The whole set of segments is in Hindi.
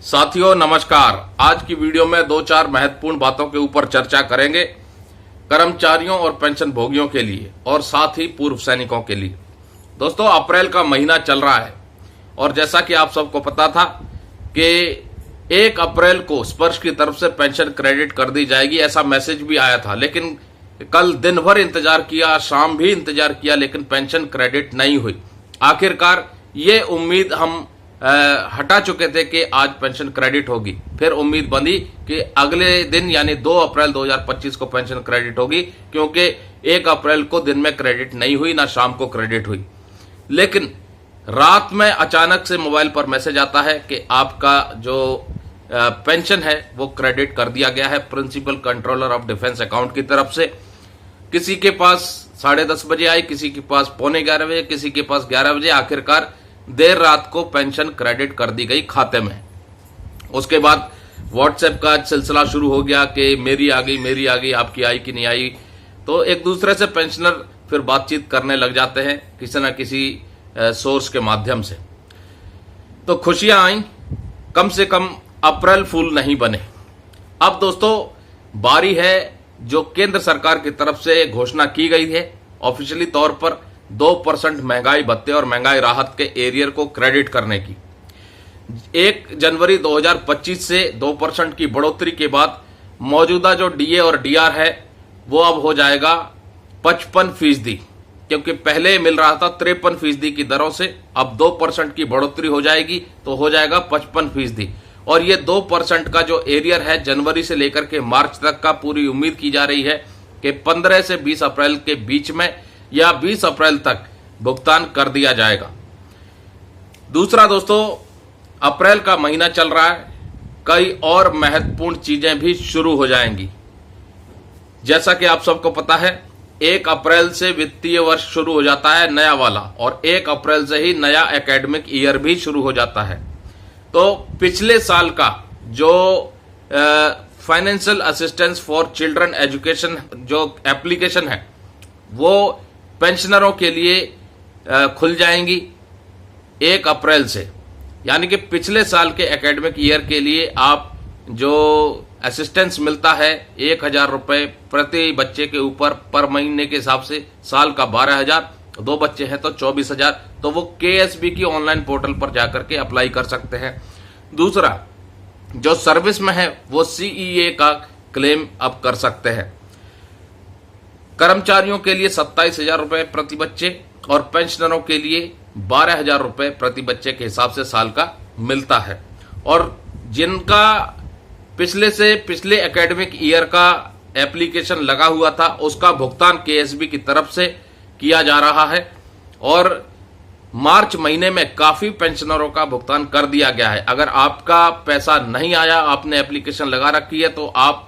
साथियों नमस्कार। आज की वीडियो में दो चार महत्वपूर्ण बातों के ऊपर चर्चा करेंगे कर्मचारियों और पेंशन भोगियों के लिए और साथ ही पूर्व सैनिकों के लिए। दोस्तों, अप्रैल का महीना चल रहा है और जैसा कि आप सबको पता था कि 1 अप्रैल को स्पर्श की तरफ से पेंशन क्रेडिट कर दी जाएगी, ऐसा मैसेज भी आया था। लेकिन कल दिन भर इंतजार किया, शाम भी इंतजार किया, लेकिन पेंशन क्रेडिट नहीं हुई। आखिरकार ये उम्मीद हम हटा चुके थे कि आज पेंशन क्रेडिट होगी। फिर उम्मीद बंधी कि अगले दिन यानी 2 अप्रैल 2025 को पेंशन क्रेडिट होगी, क्योंकि 1 अप्रैल को दिन में क्रेडिट नहीं हुई, ना शाम को क्रेडिट हुई। लेकिन रात में अचानक से मोबाइल पर मैसेज आता है कि आपका जो पेंशन है वो क्रेडिट कर दिया गया है principal controller of defence account की तरफ से। किसी के पास 10:30 बजे आई, किसी के पास 11:45 बजे, किसी के पास 11 बजे। आखिरकार देर रात को पेंशन क्रेडिट कर दी गई खाते में। उसके बाद व्हाट्सएप का सिलसिला शुरू हो गया कि मेरी आ गई, आपकी आई कि नहीं आई। तो एक दूसरे से पेंशनर फिर बातचीत करने लग जाते हैं किसी न किसी सोर्स के माध्यम से। तो खुशियां आई, कम से कम अप्रैल फूल नहीं बने। अब दोस्तों बारी है जो केंद्र सरकार की तरफ से घोषणा की गई है ऑफिशियली तौर पर 2% महंगाई भत्ते और महंगाई राहत के एरियर को क्रेडिट करने की। 1 जनवरी 2025 से 2% की बढ़ोतरी के बाद मौजूदा जो डीए और डीआर है वो अब हो जाएगा 55%, क्योंकि पहले मिल रहा था 53% की दरों से। अब 2% की बढ़ोतरी हो जाएगी तो हो जाएगा 55%। और ये 2% का जो एरियर है जनवरी से लेकर के मार्च तक का, पूरी उम्मीद की जा रही है कि 15 से 20 अप्रैल के बीच में या 20 अप्रैल तक भुगतान कर दिया जाएगा। दूसरा दोस्तों, अप्रैल का महीना चल रहा है, कई और महत्वपूर्ण चीजें भी शुरू हो जाएंगी। जैसा कि आप सबको पता है 1 अप्रैल से वित्तीय वर्ष शुरू हो जाता है नया वाला, और 1 अप्रैल से ही नया एकेडमिक ईयर भी शुरू हो जाता है। तो पिछले साल का जो financial assistance for children education जो एप्लीकेशन है वो पेंशनरों के लिए खुल जाएंगी 1 अप्रैल से। यानी कि पिछले साल के एकेडमिक ईयर के लिए आप जो असिस्टेंस मिलता है 1,000 रुपए प्रति बच्चे के ऊपर पर महीने के हिसाब से, साल का 12,000, 2 बच्चे हैं तो 24,000। तो वो केएसबी की ऑनलाइन पोर्टल पर जाकर के अप्लाई कर सकते हैं। दूसरा, जो सर्विस में है वो सीईए का क्लेम अब कर सकते हैं। कर्मचारियों के लिए 27,000 रुपए प्रति बच्चे और पेंशनरों के लिए 12,000 रुपए प्रति बच्चे के हिसाब से साल का मिलता है। और जिनका पिछले एकेडमिक ईयर का एप्लीकेशन लगा हुआ था उसका भुगतान केएसबी की तरफ से किया जा रहा है। और मार्च महीने में काफी पेंशनरों का भुगतान कर दिया गया है। अगर आपका पैसा नहीं आया, आपने एप्लीकेशन लगा रखी है, तो आप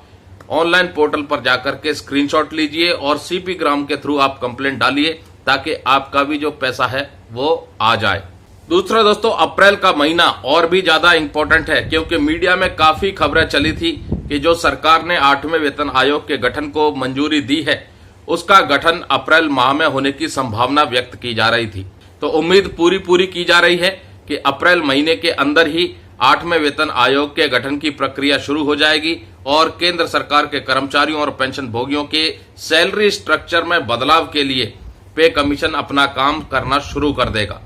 ऑनलाइन पोर्टल पर जाकर के स्क्रीनशॉट लीजिए और सीपी ग्राम के थ्रू आप कंप्लेंट डालिए ताकि आपका भी जो पैसा है वो आ जाए। दूसरा दोस्तों, अप्रैल का महीना और भी ज्यादा इंपॉर्टेंट है, क्योंकि मीडिया में काफी खबरें चली थी कि जो सरकार ने 8वें वेतन आयोग के गठन को मंजूरी दी है उसका गठन अप्रैल माह में होने की संभावना व्यक्त की जा रही थी। तो उम्मीद पूरी की जा रही है कि अप्रैल महीने के अंदर ही 8वें वेतन आयोग के गठन की प्रक्रिया शुरू हो जाएगी और केंद्र सरकार के कर्मचारियों और पेंशन भोगियों के सैलरी स्ट्रक्चर में बदलाव के लिए पे कमीशन अपना काम करना शुरू कर देगा।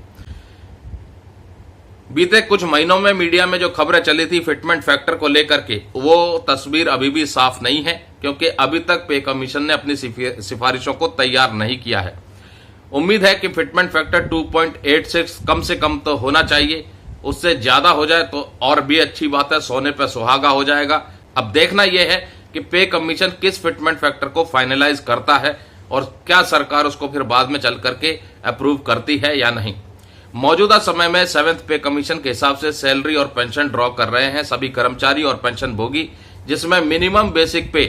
बीते कुछ महीनों में मीडिया में जो खबरें चली थी फिटमेंट फैक्टर को लेकर के, वो तस्वीर अभी भी साफ नहीं है, क्योंकि अभी तक पे कमीशन ने अपनी सिफारिशों को तैयार नहीं किया है। उम्मीद है कि फिटमेंट फैक्टर 2.86 कम से कम तो होना चाहिए, उससे ज्यादा हो जाए तो और भी अच्छी बात है, सोने पे सुहागा हो जाएगा। अब देखना यह है कि पे कमीशन किस फिटमेंट फैक्टर को फाइनलाइज करता है और क्या सरकार उसको फिर बाद में चल करके अप्रूव करती है या नहीं। मौजूदा समय में 7th पे कमीशन के हिसाब से सैलरी और पेंशन ड्रॉ कर रहे हैं सभी कर्मचारी और पेंशन भोगी, जिसमें मिनिमम बेसिक पे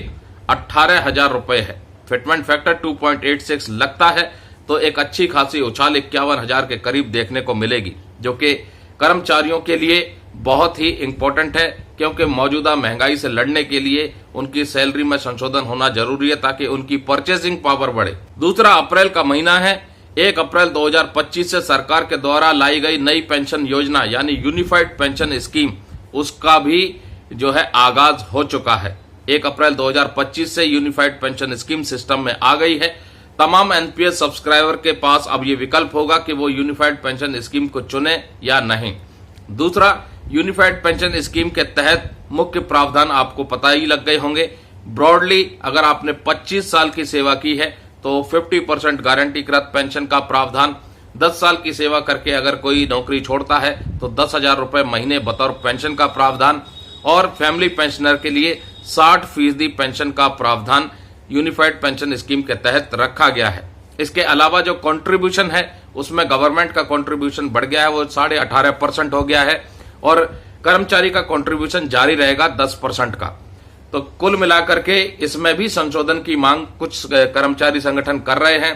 18,000 रुपए है। फिटमेंट फैक्टर 2.86 लगता है तो एक अच्छी खासी उछाल 51,000 के करीब देखने को मिलेगी, जो कि कर्मचारियों के लिए बहुत ही इंपॉर्टेंट है, क्योंकि मौजूदा महंगाई से लड़ने के लिए उनकी सैलरी में संशोधन होना जरूरी है ताकि उनकी परचेसिंग पावर बढ़े। दूसरा, अप्रैल का महीना है। 1 अप्रैल 2025 से सरकार के द्वारा लाई गई नई पेंशन योजना यानी यूनिफाइड पेंशन स्कीम उसका भी जो है आगाज हो चुका है। 1 अप्रैल 2025 से यूनिफाइड पेंशन स्कीम सिस्टम में आ गई है। तमाम एनपीएस सब्सक्राइबर के पास अब ये विकल्प होगा कि वो यूनिफाइड पेंशन स्कीम को चुने या नहीं। दूसरा, यूनिफाइड पेंशन स्कीम के तहत मुख्य प्रावधान आपको पता ही लग गए होंगे। ब्रॉडली अगर आपने 25 साल की सेवा की है तो 50% गारंटीकृत पेंशन का प्रावधान, 10 साल की सेवा करके अगर कोई नौकरी छोड़ता है तो 10,000 रुपए महीने बतौर पेंशन का प्रावधान, और फैमिली पेंशनर के लिए 60% पेंशन का प्रावधान यूनिफाइड पेंशन स्कीम के तहत रखा गया है। इसके अलावा जो कंट्रीब्यूशन है उसमें गवर्नमेंट का कंट्रीब्यूशन बढ़ गया है, वो 18.5% हो गया है, और कर्मचारी का कंट्रीब्यूशन जारी रहेगा 10% का। तो कुल मिलाकर के इसमें भी संशोधन की मांग कुछ कर्मचारी संगठन कर रहे हैं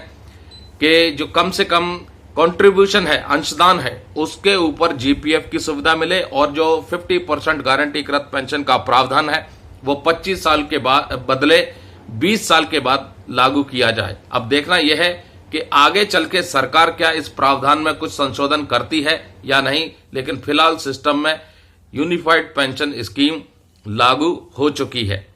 कि जो कम से कम कंट्रीब्यूशन है, अंशदान है, उसके ऊपर जीपीएफ की सुविधा मिले, और जो 50% गारंटीकृत पेंशन का प्रावधान है वो 25 साल के बाद बदले 20 साल के बाद लागू किया जाए। अब देखना यह है कि आगे चल के सरकार क्या इस प्रावधान में कुछ संशोधन करती है या नहीं, लेकिन फिलहाल सिस्टम में यूनिफाइड पेंशन स्कीम लागू हो चुकी है।